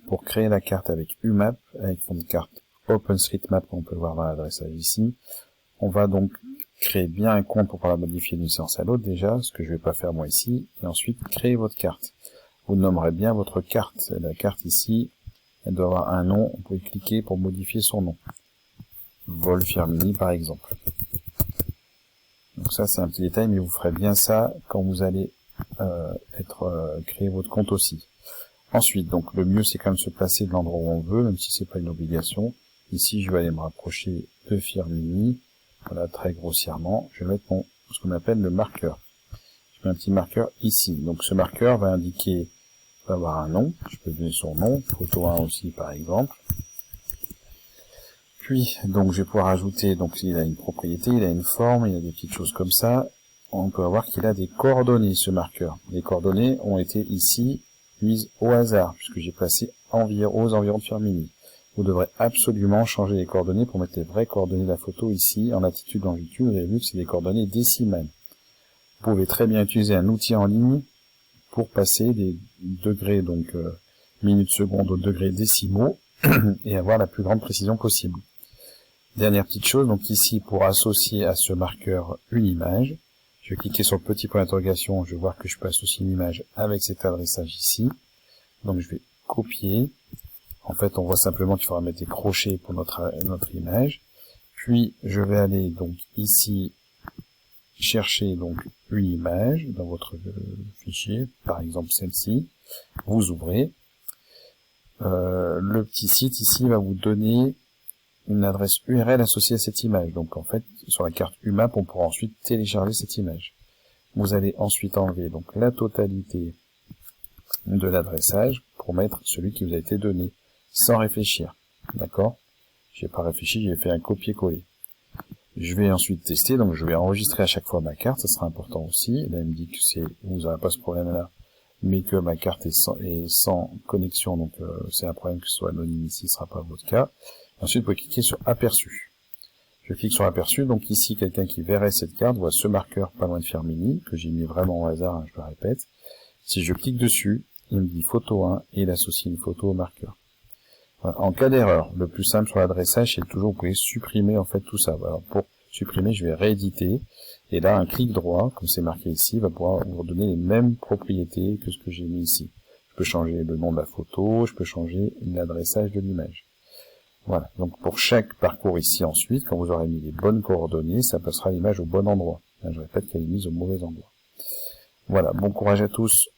pour créer la carte avec UMAP, avec fond de carte OpenStreetMap, qu'on peut voir dans l'adressage ici. On va donc créer bien un compte pour pouvoir la modifier d'une séance à l'autre déjà, ce que je vais pas faire moi ici, et ensuite créer votre carte. Vous nommerez bien votre carte. La carte ici, elle doit avoir un nom, on peut y cliquer pour modifier son nom. Vol Firmini par exemple. Donc ça c'est un petit détail, mais vous ferez bien ça quand vous allez créer votre compte aussi. Ensuite, donc le mieux c'est quand même se placer de l'endroit où on veut, même si c'est pas une obligation. Ici je vais aller me rapprocher de Firmini, voilà, très grossièrement. Je vais mettre ce qu'on appelle le marqueur. Je mets un petit marqueur ici. Donc ce marqueur va indiquer, va avoir un nom, je peux donner son nom, photo 1 aussi par exemple. Puis, donc je vais pouvoir ajouter, donc il a une propriété, il a une forme, il y a des petites choses comme ça. On peut voir qu'il a des coordonnées, ce marqueur. Les coordonnées ont été ici mises au hasard, puisque j'ai placé aux environs de Firmini. Vous devrez absolument changer les coordonnées pour mettre les vraies coordonnées de la photo ici, en latitude, longitude. Vous avez vu que c'est des coordonnées décimales. Vous pouvez très bien utiliser un outil en ligne pour passer des degrés, donc minutes, secondes aux degrés décimaux, et avoir la plus grande précision possible. Dernière petite chose, donc ici, pour associer à ce marqueur une image, je vais cliquer sur le petit point d'interrogation, je vais voir que je peux associer une image avec cet adressage ici. Donc je vais copier. En fait, on voit simplement qu'il faudra mettre des crochets pour notre image. Puis je vais aller donc ici chercher donc une image dans votre fichier, par exemple celle-ci. Vous ouvrez. Le petit site ici va vous donner une adresse URL associée à cette image. Donc en fait, sur la carte UMAP, on pourra ensuite télécharger cette image. Vous allez ensuite enlever donc la totalité de l'adressage pour mettre celui qui vous a été donné, sans réfléchir. D'accord? J'ai pas réfléchi, j'ai fait un copier-coller. Je vais ensuite tester, donc je vais enregistrer à chaque fois ma carte, ça sera important aussi. Là, il me dit que vous n'aurez pas ce problème-là, mais que ma carte est sans connexion, donc c'est un problème que ce soit anonyme ici, ce sera pas votre cas. Ensuite, vous pouvez cliquer sur Aperçu. Je clique sur Aperçu, donc ici, quelqu'un qui verrait cette carte voit ce marqueur pas loin de Firmini, que j'ai mis vraiment au hasard, hein, je le répète. Si je clique dessus, il me dit photo 1, et il associe une photo au marqueur. Voilà. En cas d'erreur, le plus simple sur l'adressage, c'est toujours, vous pouvez supprimer en fait tout ça. Alors, pour supprimer, je vais rééditer, et là, un clic droit, comme c'est marqué ici, va pouvoir vous redonner les mêmes propriétés que ce que j'ai mis ici. Je peux changer le nom de la photo, je peux changer l'adressage de l'image. Voilà, donc pour chaque parcours ici ensuite, quand vous aurez mis les bonnes coordonnées, ça passera l'image au bon endroit. Là, je répète qu'elle est mise au mauvais endroit. Voilà, bon courage à tous.